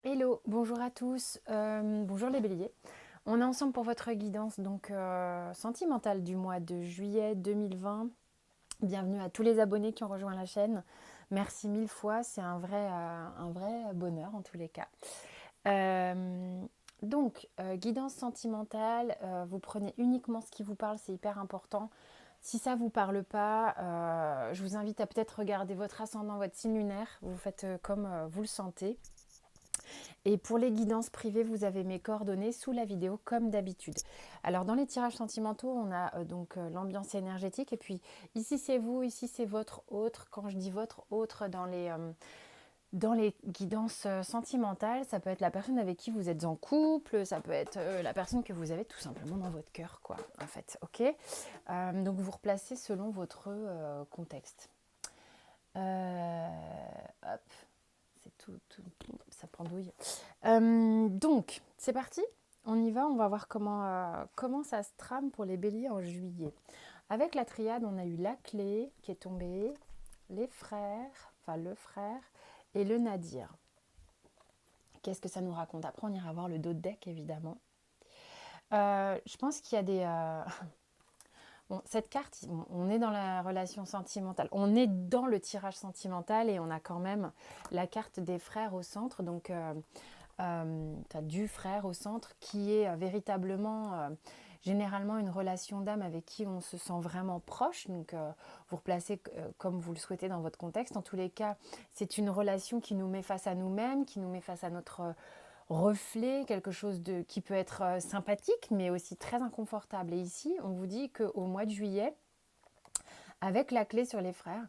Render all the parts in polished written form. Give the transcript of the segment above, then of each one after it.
Hello, bonjour à tous, bonjour les béliers. On est ensemble pour votre guidance sentimentale du mois de juillet 2020. Bienvenue à tous les abonnés qui ont rejoint la chaîne. Merci mille fois, c'est un vrai bonheur en tous les cas. Guidance sentimentale, vous prenez uniquement ce qui vous parle, c'est hyper important. Si ça ne vous parle pas, je vous invite à peut-être regarder votre ascendant, votre signe lunaire. Vous faites comme vous le sentez. Et pour les guidances privées, vous avez mes coordonnées sous la vidéo comme d'habitude. Alors dans les tirages sentimentaux, on a l'ambiance énergétique et puis ici c'est vous, ici c'est votre autre. Quand je dis votre autre dans les guidances sentimentales, ça peut être la personne avec qui vous êtes en couple, ça peut être la personne que vous avez tout simplement dans votre cœur, quoi, en fait, ok. Donc vous replacez selon votre contexte. Hop, c'est ça pendouille. Donc, c'est parti. On y va, on va voir comment ça se trame pour les béliers en juillet. Avec la triade, on a eu la clé qui est tombée, les frères, enfin le frère et le nadir. Qu'est-ce que ça nous raconte? Après, on ira voir le dos de deck, évidemment. Je pense qu'il y a des... Bon, cette carte, on est dans la relation sentimentale. On est dans le tirage sentimental et on a quand même la carte des frères au centre. Donc, du frère au centre qui est véritablement généralement une relation d'âme avec qui on se sent vraiment proche. Donc vous replacez comme vous le souhaitez dans votre contexte. En tous les cas, c'est une relation qui nous met face à nous-mêmes, qui nous met face à notre reflet, quelque chose qui peut être sympathique mais aussi très inconfortable. Et ici, on vous dit qu'au mois de juillet, avec la clé sur les frères,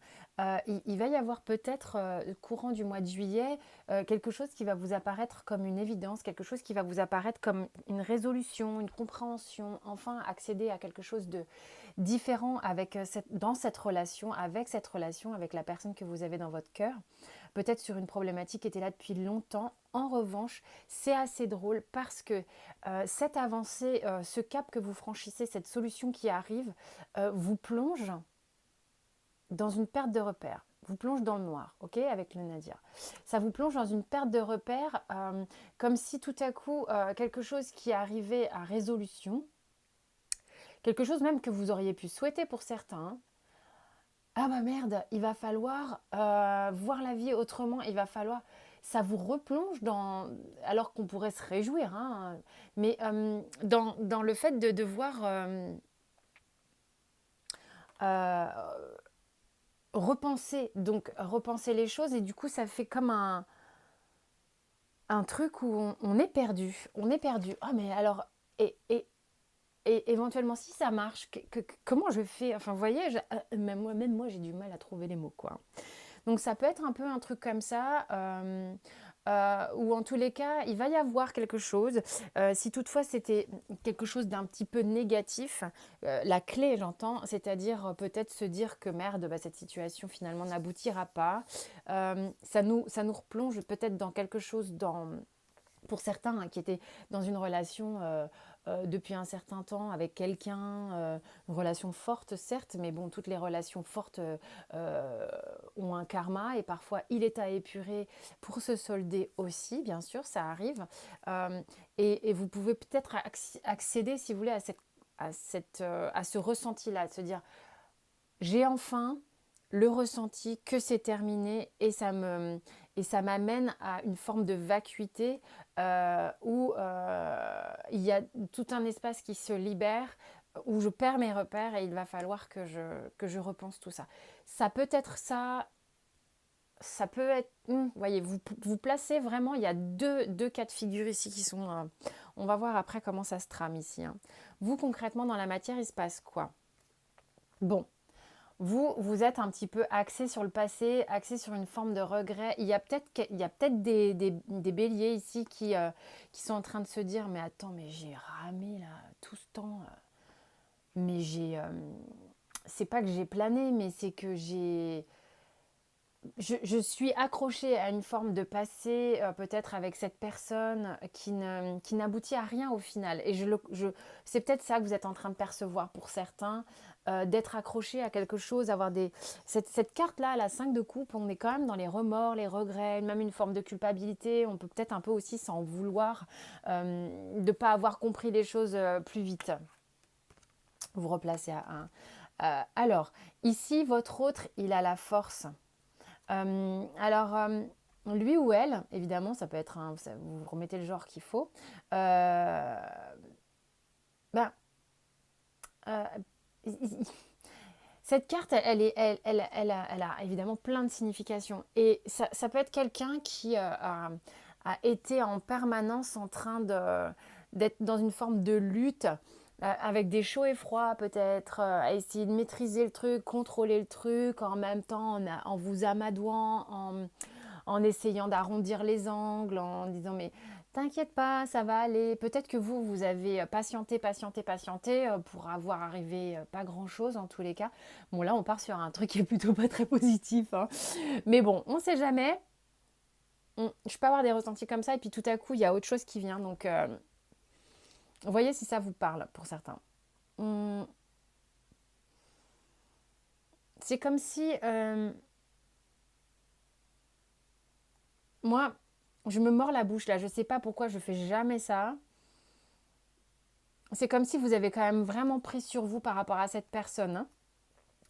il va y avoir peut-être, courant du mois de juillet, quelque chose qui va vous apparaître comme une évidence, quelque chose qui va vous apparaître comme une résolution, une compréhension, enfin accéder à quelque chose de différent dans cette relation, avec la personne que vous avez dans votre cœur. Peut-être sur une problématique qui était là depuis longtemps. En revanche, c'est assez drôle parce que cette avancée, ce cap que vous franchissez, cette solution qui arrive, vous plonge dans une perte de repère. Vous plonge dans le noir, ok, avec le nadir. Ça vous plonge dans une perte de repère, comme si tout à coup, quelque chose qui arrivait à résolution, quelque chose même que vous auriez pu souhaiter pour certains, ah bah merde, il va falloir voir la vie autrement, il va falloir... Ça vous replonge dans... Alors qu'on pourrait se réjouir, hein, mais dans le fait de devoir... euh, repenser les choses et du coup ça fait comme un truc où on est perdu, ah mais alors et, et, et éventuellement si ça marche comment je fais, enfin vous voyez même moi j'ai du mal à trouver les mots, quoi. Donc ça peut être un peu un truc comme ça, ou en tous les cas, il va y avoir quelque chose. Si toutefois c'était quelque chose d'un petit peu négatif, la clé, j'entends, c'est-à-dire peut-être se dire que merde, bah, cette situation finalement n'aboutira pas. Ça nous replonge peut-être dans quelque chose, pour certains, hein, qui étaient dans une relation depuis un certain temps avec quelqu'un, une relation forte certes, mais bon, toutes les relations fortes ont un karma et parfois il est à épurer pour se solder aussi, bien sûr, ça arrive. Euh, et vous pouvez peut-être accéder, si vous voulez, à ce ressenti-là, de se dire j'ai enfin le ressenti que c'est terminé et ça m'amène à une forme de vacuité où il y a tout un espace qui se libère, où je perds mes repères et il va falloir que je repense tout ça. Ça peut être ça, ça peut être... voyez, vous placez vraiment, il y a deux cas de figure ici qui sont... on va voir après comment ça se trame ici, hein. Vous, concrètement, dans la matière, il se passe quoi? Bon, vous êtes un petit peu axé sur le passé, axé sur une forme de regret. Il y a peut-être des béliers ici qui sont en train de se dire, mais attends, mais j'ai ramé là tout ce temps. Mais c'est pas que j'ai plané, mais c'est que je suis accrochée à une forme de passé, peut-être avec cette personne qui n'aboutit à rien au final. Et c'est peut-être ça que vous êtes en train de percevoir pour certains, d'être accroché à quelque chose, avoir des... Cette carte-là, la 5 de coupe, on est quand même dans les remords, les regrets, même une forme de culpabilité. On peut peut-être un peu aussi s'en vouloir de ne pas avoir compris les choses plus vite. Vous replacez à 1. Alors, ici, votre autre, il a la force. Alors, lui ou elle, évidemment, ça peut être vous remettez le genre qu'il faut. Euh, ben, euh, cette carte, elle a évidemment plein de significations. Et ça peut être quelqu'un qui a été en permanence en train d'être dans une forme de lutte, avec des chauds et froids peut-être, à essayer de maîtriser le truc, contrôler le truc, en même temps en vous amadouant, en essayant d'arrondir les angles, en disant mais t'inquiète pas, ça va aller. Peut-être que vous avez patienté pour avoir arrivé pas grand-chose en tous les cas. Bon là, on part sur un truc qui est plutôt pas très positif, hein. Mais bon, on sait jamais. Je peux avoir des ressentis comme ça et puis tout à coup, il y a autre chose qui vient. Donc, voyez si ça vous parle pour certains. Hum, c'est comme si moi, je me mords la bouche là. Je sais pas pourquoi je fais jamais ça. C'est comme si vous avez quand même vraiment pris sur vous par rapport à cette personne,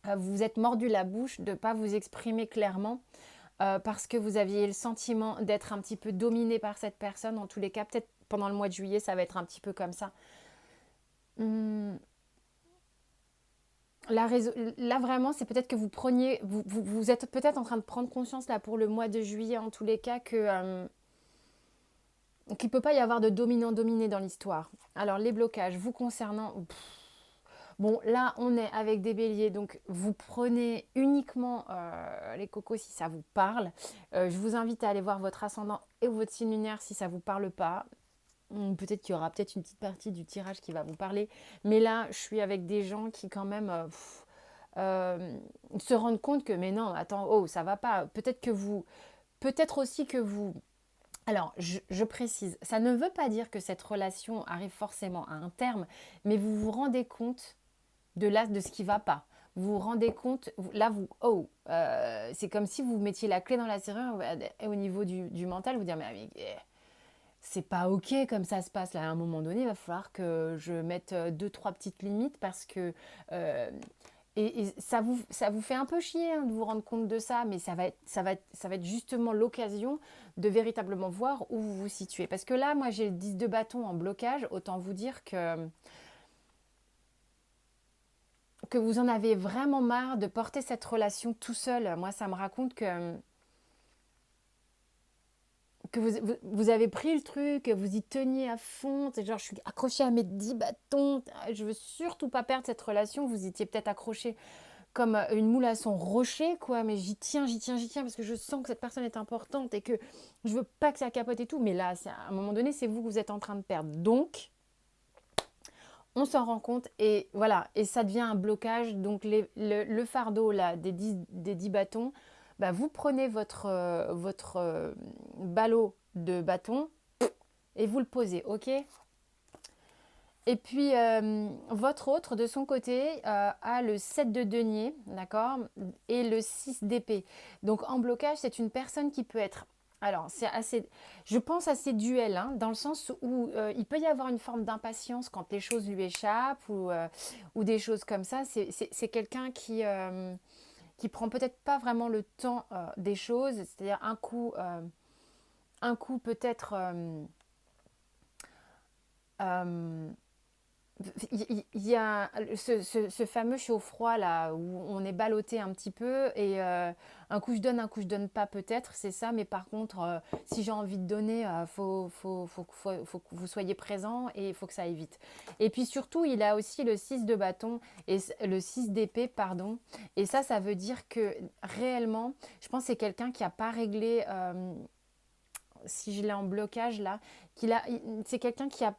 hein. Vous vous êtes mordu la bouche de ne pas vous exprimer clairement, parce que vous aviez le sentiment d'être un petit peu dominé par cette personne. En tous les cas, peut-être pendant le mois de juillet, ça va être un petit peu comme ça. Hum, là vraiment, c'est peut-être que vous êtes peut-être en train de prendre conscience là pour le mois de juillet, en tous les cas, qu'il ne peut pas y avoir de dominant-dominé dans l'histoire. Alors les blocages vous concernant, bon, là, on est avec des béliers, donc vous prenez uniquement les cocos si ça vous parle. Je vous invite à aller voir votre ascendant et votre signe lunaire si ça ne vous parle pas. Peut-être qu'il y aura peut-être une petite partie du tirage qui va vous parler. Mais là, je suis avec des gens qui quand même se rendent compte que, mais non, attends, oh, ça va pas. Peut-être aussi que vous... Alors, je précise, ça ne veut pas dire que cette relation arrive forcément à un terme, mais vous vous rendez compte de ce qui va pas. Vous vous rendez compte, c'est comme si vous mettiez la clé dans la serrure et au niveau du mental, vous dire, mais c'est pas ok comme ça se passe là. À un moment donné, il va falloir que je mette deux, trois petites limites parce que euh, et ça vous fait un peu chier, hein, de vous rendre compte de ça, mais ça va être justement l'occasion de véritablement voir où vous vous situez. Parce que là, moi, j'ai le 10 de bâton en blocage, autant vous dire que vous en avez vraiment marre de porter cette relation tout seul. Moi, ça me raconte que vous avez pris le truc, que vous y teniez à fond. C'est genre, je suis accrochée à mes 10 bâtons, je veux surtout pas perdre cette relation. Vous étiez peut-être accroché comme une moule à son rocher, quoi, mais j'y tiens, parce que je sens que cette personne est importante et que je veux pas que ça capote et tout. Mais là, à un moment donné, c'est vous que vous êtes en train de perdre. Donc, on s'en rend compte et voilà, et ça devient un blocage. Donc le fardeau là des 10 bâtons, bah, vous prenez votre ballot de bâton et vous le posez, ok. Et puis votre autre de son côté a le 7 de denier, d'accord, et le 6 d'épée. Donc en blocage, c'est une personne qui peut être... Alors, c'est assez, je pense assez duel, hein, dans le sens où il peut y avoir une forme d'impatience quand les choses lui échappent ou des choses comme ça. C'est quelqu'un qui prend peut-être pas vraiment le temps des choses, c'est-à-dire un coup peut-être... euh, il y a ce fameux chaud-froid là où on est ballotté un petit peu et un coup un coup je donne pas peut-être, c'est ça, mais par contre si j'ai envie de donner, faut que vous soyez présent et il faut que ça aille vite. Et puis surtout, il a aussi le 6 de bâton et le 6 d'épée, pardon. Et ça veut dire que réellement, je pense que c'est quelqu'un qui n'a pas réglé... si je l'ai en blocage là, c'est quelqu'un qui a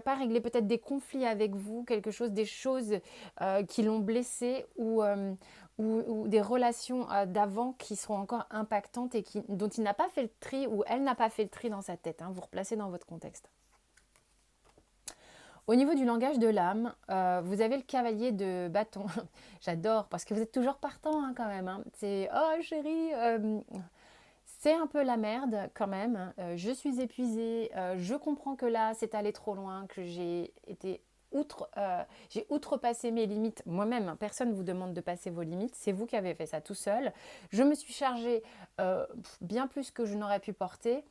pas réglé peut-être des conflits avec vous, quelque chose, des choses qui l'ont blessé ou des relations d'avant qui seront encore impactantes et dont il n'a pas fait le tri ou elle n'a pas fait le tri dans sa tête. Hein, vous replacez dans votre contexte. Au niveau du langage de l'âme, vous avez le cavalier de bâton. J'adore parce que vous êtes toujours partant hein, quand même. Hein. C'est « Oh chérie, c'est un peu la merde quand même. Je suis épuisée. Je comprends que là, c'est allé trop loin, que j'ai été j'ai outrepassé mes limites moi-même. Hein, personne ne vous demande de passer vos limites. C'est vous qui avez fait ça tout seul. Je me suis chargée bien plus que je n'aurais pu porter.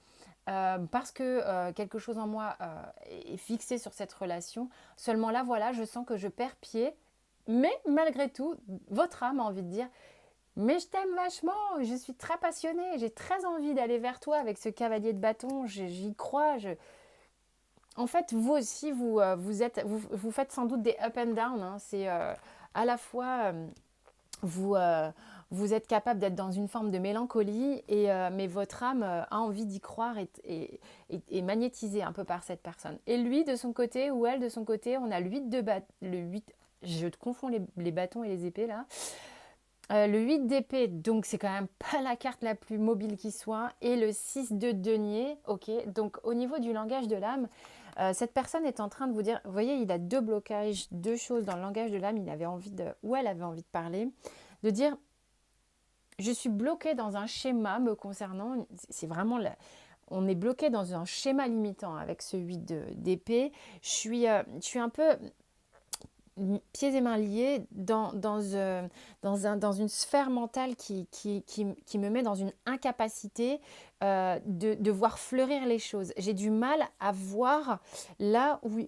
Parce que quelque chose en moi est fixé sur cette relation. Seulement là, voilà, je sens que je perds pied. Mais malgré tout, votre âme a envie de dire mais je t'aime vachement, je suis très passionnée, j'ai très envie d'aller vers toi avec ce cavalier de bâton, j'y crois. En fait, vous aussi, vous faites sans doute des up and down. Hein. C'est à la fois, vous, vous êtes capable d'être dans une forme de mélancolie, mais votre âme a envie d'y croire et magnétisée un peu par cette personne. Et lui, de son côté, ou elle, de son côté, on a le 8, je confonds les bâtons et les épées là. Le 8 d'épée, donc c'est quand même pas la carte la plus mobile qui soit. Et le 6 de denier, ok. Donc au niveau du langage de l'âme, cette personne est en train de vous dire, vous voyez, il a deux blocages, deux choses dans le langage de l'âme, il avait envie de, ou elle avait envie de parler, de dire, je suis bloqué dans un schéma me concernant, c'est vraiment on est bloqué dans un schéma limitant avec ce 8 d'épée. Je suis un peu pieds et mains liés dans une sphère mentale qui me met dans une incapacité de voir fleurir les choses. J'ai du mal à voir là où...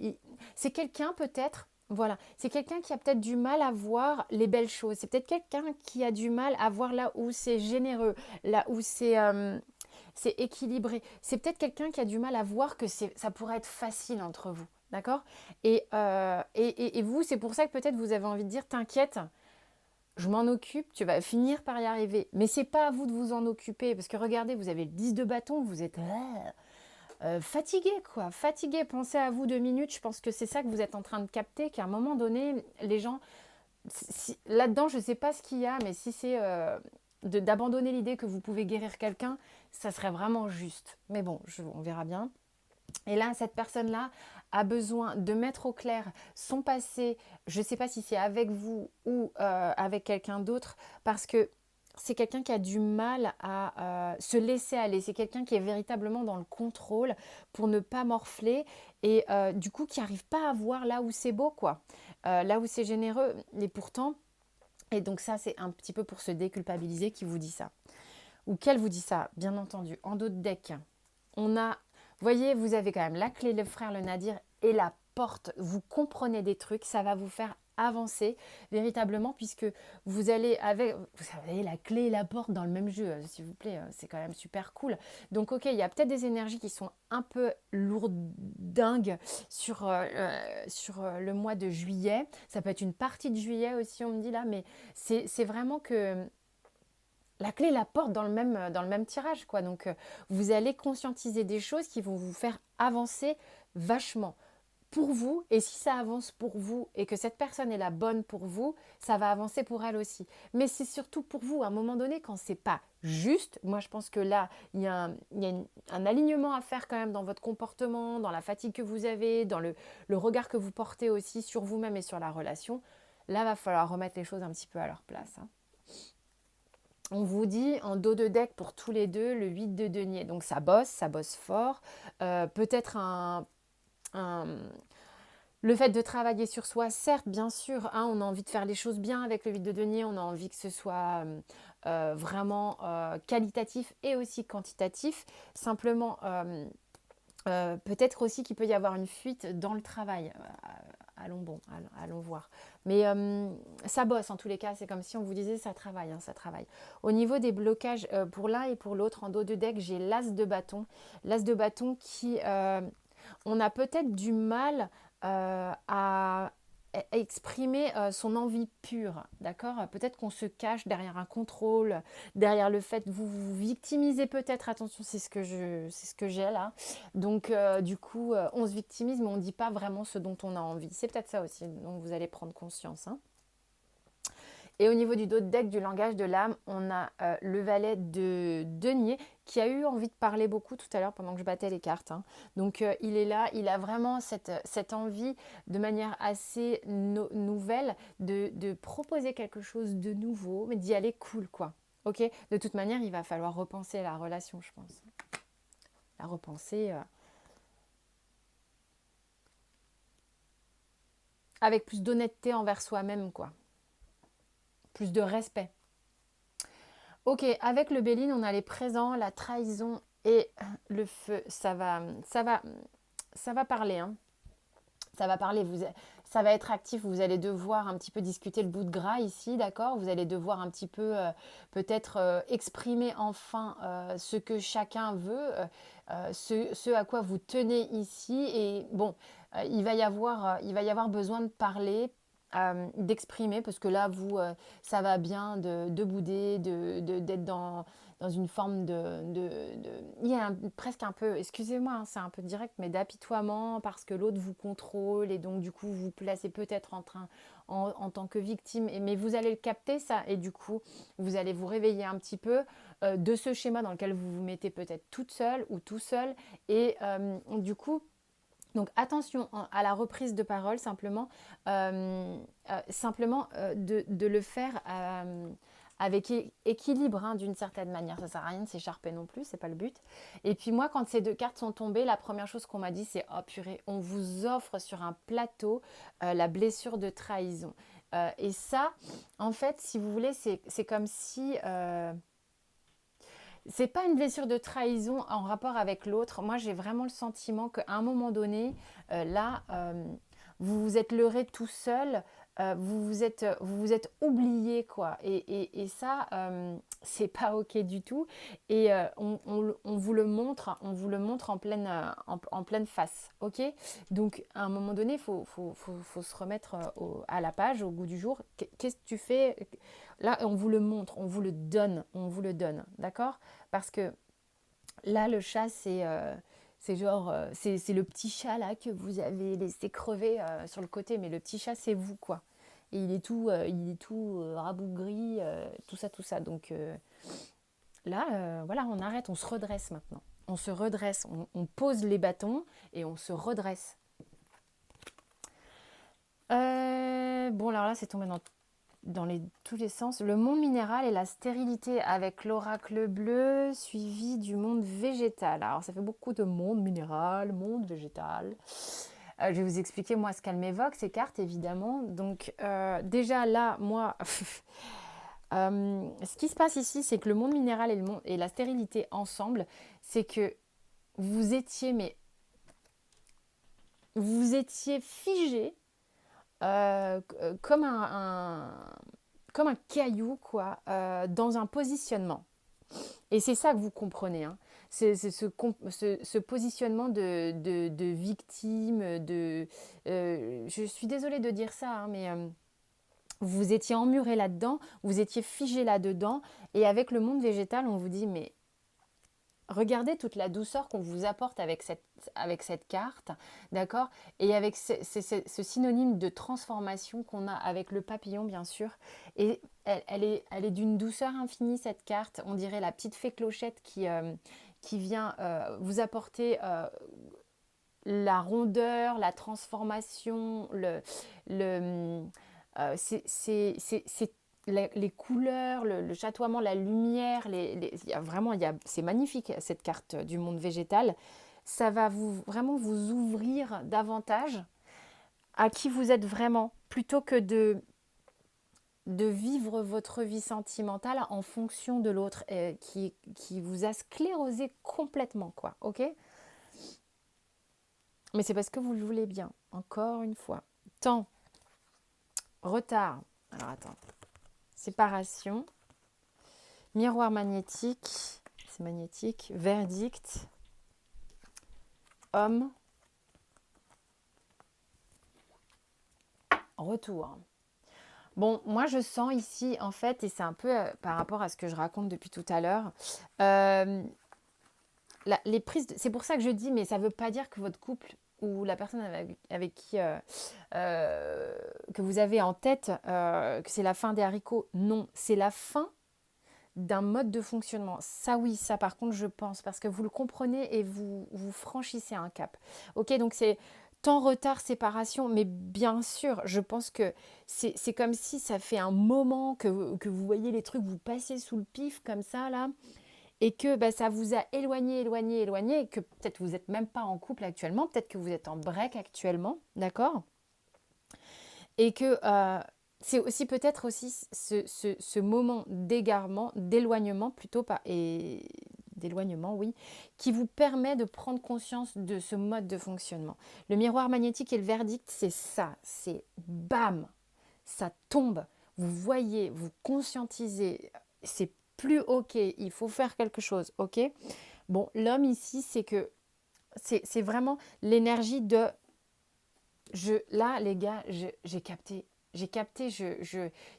C'est quelqu'un peut-être, voilà, c'est quelqu'un qui a peut-être du mal à voir les belles choses. C'est peut-être quelqu'un qui a du mal à voir là où c'est généreux, là où c'est équilibré. C'est peut-être quelqu'un qui a du mal à voir que ça pourrait être facile entre vous. D'accord et vous, c'est pour ça que peut-être vous avez envie de dire, t'inquiète, je m'en occupe, tu vas finir par y arriver. Mais c'est pas à vous de vous en occuper, parce que regardez, vous avez le 10 de bâton, vous êtes fatigué, quoi. Fatigué, pensez à vous 2 minutes, je pense que c'est ça que vous êtes en train de capter, qu'à un moment donné, les gens... là-dedans, je sais pas ce qu'il y a, mais si c'est d'abandonner l'idée que vous pouvez guérir quelqu'un, ça serait vraiment juste. Mais bon, on verra bien. Et là, cette personne-là a besoin de mettre au clair son passé. Je ne sais pas si c'est avec vous ou avec quelqu'un d'autre, parce que c'est quelqu'un qui a du mal à se laisser aller. C'est quelqu'un qui est véritablement dans le contrôle pour ne pas morfler et du coup qui n'arrive pas à voir là où c'est beau, quoi. Là où c'est généreux. Et pourtant, et donc ça, c'est un petit peu pour se déculpabiliser qui vous dit ça. Ou qu'elle vous dit ça, bien entendu. En dos de deck, on a... Voyez, vous avez quand même la clé, le frère, le nadir et la porte. Vous comprenez des trucs, ça va vous faire avancer véritablement puisque vous allez avec, vous savez, la clé et la porte dans le même jeu, s'il vous plaît, c'est quand même super cool. Donc ok, il y a peut-être des énergies qui sont un peu lourdingues sur le mois de juillet. Ça peut être une partie de juillet aussi, on me dit là, mais c'est vraiment que... La clé la porte dans le même tirage, quoi. Donc, vous allez conscientiser des choses qui vont vous faire avancer vachement pour vous. Et si ça avance pour vous et que cette personne est la bonne pour vous, ça va avancer pour elle aussi. Mais c'est surtout pour vous. À un moment donné, quand c'est pas juste, moi, je pense que là, il y a un alignement à faire quand même dans votre comportement, dans la fatigue que vous avez, dans le regard que vous portez aussi sur vous-même et sur la relation. Là, va falloir remettre les choses un petit peu à leur place, hein. On vous dit en dos de deck pour tous les deux le 8 de denier. Donc ça bosse fort. Peut-être le fait de travailler sur soi, certes, bien sûr, hein, on a envie de faire les choses bien avec le 8 de denier. On a envie que ce soit vraiment qualitatif et aussi quantitatif. Simplement, peut-être aussi qu'il peut y avoir une fuite dans le travail. Allons voir. Mais ça bosse en tous les cas, c'est comme si on vous disait ça travaille, hein, ça travaille. Au niveau des blocages pour l'un et pour l'autre, en dos de deck, j'ai l'as de bâton. L'as de bâton qui, on a peut-être du mal à exprimer son envie pure, d'accord? Peut-être qu'on se cache derrière un contrôle, derrière le fait que vous vous victimisez peut-être, attention, c'est ce que j'ai là. Donc du coup, on se victimise, mais on ne dit pas vraiment ce dont on a envie. C'est peut-être ça aussi, donc vous allez prendre conscience, hein. Et au niveau du dos de deck du langage de l'âme, on a le valet de denier qui a eu envie de parler beaucoup tout à l'heure pendant que je battais les cartes, hein. Donc il est là, il a vraiment cette envie de manière assez nouvelle de proposer quelque chose de nouveau, mais d'y aller cool quoi. Ok, de toute manière, il va falloir repenser la relation, je pense. La repenser avec plus d'honnêteté envers soi-même, quoi. Plus de respect. Ok, avec le Béline, on a les présents, la trahison et le feu. Ça va parler, hein. Ça va parler, ça va être actif, vous allez devoir un petit peu discuter le bout de gras ici, d'accord. Vous allez devoir un petit peu peut-être exprimer enfin ce que chacun veut, ce à quoi vous tenez ici. Et bon, il va y avoir besoin de parler, d'exprimer, parce que là, ça va bien de bouder, d'être dans une forme il y a presque un peu, excusez-moi, hein, c'est un peu direct, mais d'apitoiement parce que l'autre vous contrôle et donc du coup vous vous placez peut-être en tant que victime. Mais vous allez le capter ça et du coup vous allez vous réveiller un petit peu de ce schéma dans lequel vous vous mettez peut-être toute seule ou tout seul. Et du coup, donc attention à la reprise de parole, de le faire avec équilibre, hein, d'une certaine manière. Ça ne sert à rien de s'écharper non plus, c'est pas le but. Et puis moi, quand ces deux cartes sont tombées, la première chose qu'on m'a dit, c'est oh purée, on vous offre sur un plateau la blessure de trahison. Et ça, en fait, si vous voulez, c'est comme si c'est pas une blessure de trahison en rapport avec l'autre. Moi, j'ai vraiment le sentiment qu'à un moment donné, vous vous êtes leurré tout seul, vous vous êtes oublié, quoi. Et ça, c'est pas ok du tout. Et on vous le montre en pleine face, ok. Donc, à un moment donné, faut se remettre à la page, au goût du jour. Qu'est-ce que tu fais? Là, on vous le montre, on vous le donne, d'accord? Parce que là, le chat, c'est genre, c'est le petit chat là que vous avez laissé crever sur le côté, mais le petit chat, c'est vous, quoi. Et il est tout rabougri, tout ça, tout ça. Donc là, voilà, on arrête, on se redresse maintenant. On se redresse, on pose les bâtons et on se redresse. Bon, alors là, c'est tombé tous les sens. Le monde minéral et la stérilité avec l'oracle bleu suivi du monde végétal. Alors ça fait beaucoup de monde minéral, monde végétal. Je vais vous expliquer moi ce qu'elle m'évoque, ces cartes évidemment. Donc déjà là, moi, ce qui se passe ici, c'est que le monde minéral et la stérilité ensemble, c'est que vous étiez, mais vous étiez figé comme comme un caillou, quoi, dans un positionnement. Et c'est ça que vous comprenez, hein. C'est ce positionnement de victime, je suis désolée de dire ça, hein, mais vous étiez emmuré là-dedans, vous étiez figé là-dedans, et avec le monde végétal, on vous dit, mais regardez toute la douceur qu'on vous apporte avec cette carte, d'accord. Et avec ce synonyme de transformation qu'on a avec le papillon, bien sûr. Et elle est d'une douceur infinie, cette carte. On dirait la petite fée Clochette qui vient vous apporter la rondeur, la transformation, c'est les couleurs, le chatoiement, la lumière, c'est magnifique cette carte du monde végétal. Ça va vraiment vous ouvrir davantage à qui vous êtes vraiment, plutôt que de vivre votre vie sentimentale en fonction de l'autre qui vous a sclérosé complètement, quoi, ok. Mais c'est parce que vous le voulez bien, encore une fois. Temps, retard, alors attends, séparation, miroir magnétique, c'est magnétique, verdict, homme, retour. Bon, moi je sens ici en fait, et c'est un peu par rapport à ce que je raconte depuis tout à l'heure, les prises c'est pour ça que je dis, mais ça ne veut pas dire que votre couple ou la personne avec qui que vous avez en tête, que c'est la fin des haricots. Non, c'est la fin d'un mode de fonctionnement. Ça oui, ça par contre je pense, parce que vous le comprenez et vous franchissez un cap. Ok, donc c'est temps, retard, séparation, mais bien sûr, je pense que c'est comme si ça fait un moment que vous voyez les trucs, vous passez sous le pif comme ça là, et que bah, ça vous a éloigné, et que peut-être vous n'êtes même pas en couple actuellement, peut-être que vous êtes en break actuellement, d'accord? Et que c'est aussi peut-être aussi ce moment d'égarement, d'éloignement plutôt, pas, et d'éloignement, oui, qui vous permet de prendre conscience de ce mode de fonctionnement. Le miroir magnétique et le verdict, c'est ça, c'est bam, ça tombe, vous voyez, vous conscientisez, c'est plus ok, il faut faire quelque chose, ok? Bon, l'homme ici, c'est que c'est vraiment l'énergie de là, les gars, j'ai capté. J'ai capté,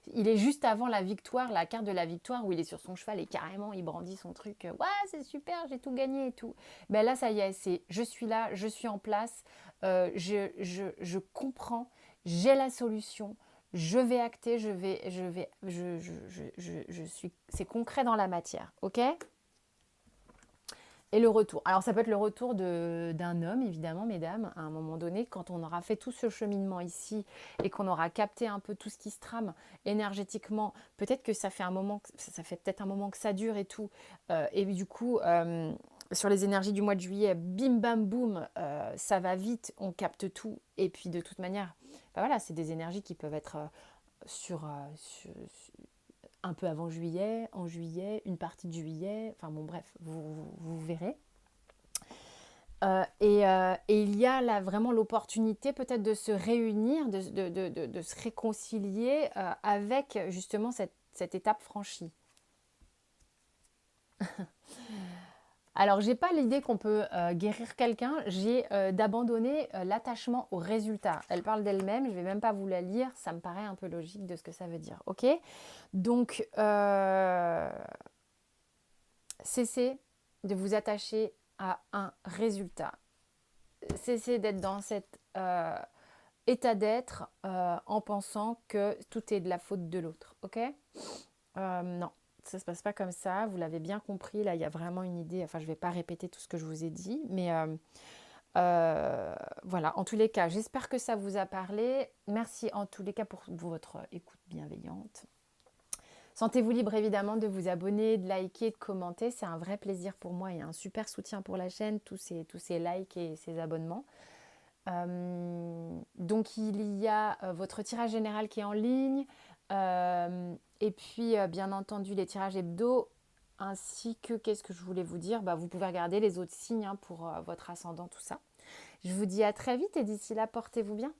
il est juste avant la victoire, la carte de la victoire, où il est sur son cheval et carrément il brandit son truc. Ouais, c'est super, j'ai tout gagné et tout. Ben là, ça y est, c'est je suis là, je suis en place, je comprends, j'ai la solution, je vais acter, je suis, c'est concret dans la matière, ok? Et le retour. Alors ça peut être le retour d'un homme, évidemment, mesdames, à un moment donné, quand on aura fait tout ce cheminement ici et qu'on aura capté un peu tout ce qui se trame énergétiquement. Peut-être que ça fait un moment, ça fait peut-être un moment que ça dure et tout. Et du coup, sur les énergies du mois de juillet, bim bam boum, ça va vite, on capte tout. Et puis de toute manière, bah voilà, c'est des énergies qui peuvent être sur un peu avant juillet, en juillet, une partie de juillet, enfin bon bref, vous verrez. Et il y a là vraiment l'opportunité peut-être de se réunir, de se réconcilier avec justement cette étape franchie. Alors, j'ai pas l'idée qu'on peut guérir quelqu'un, j'ai d'abandonner l'attachement au résultat. Elle parle d'elle-même, je vais même pas vous la lire, ça me paraît un peu logique de ce que ça veut dire, ok? Donc, cessez de vous attacher à un résultat. Cessez d'être dans cet état d'être en pensant que tout est de la faute de l'autre, ok? Non, ça se passe pas comme ça, vous l'avez bien compris, là il y a vraiment une idée, enfin je vais pas répéter tout ce que je vous ai dit, mais voilà, en tous les cas, j'espère que ça vous a parlé. Merci en tous les cas pour votre écoute bienveillante. Sentez-vous libre évidemment de vous abonner, de liker, de commenter. C'est un vrai plaisir pour moi et un super soutien pour la chaîne, tous ces likes et ces abonnements. Donc il y a votre tirage général qui est en ligne. Et puis bien entendu les tirages hebdo. Ainsi que, qu'est-ce que je voulais vous dire, vous pouvez regarder les autres signes pour votre ascendant, tout ça. Je vous dis à très vite et d'ici là, portez-vous bien.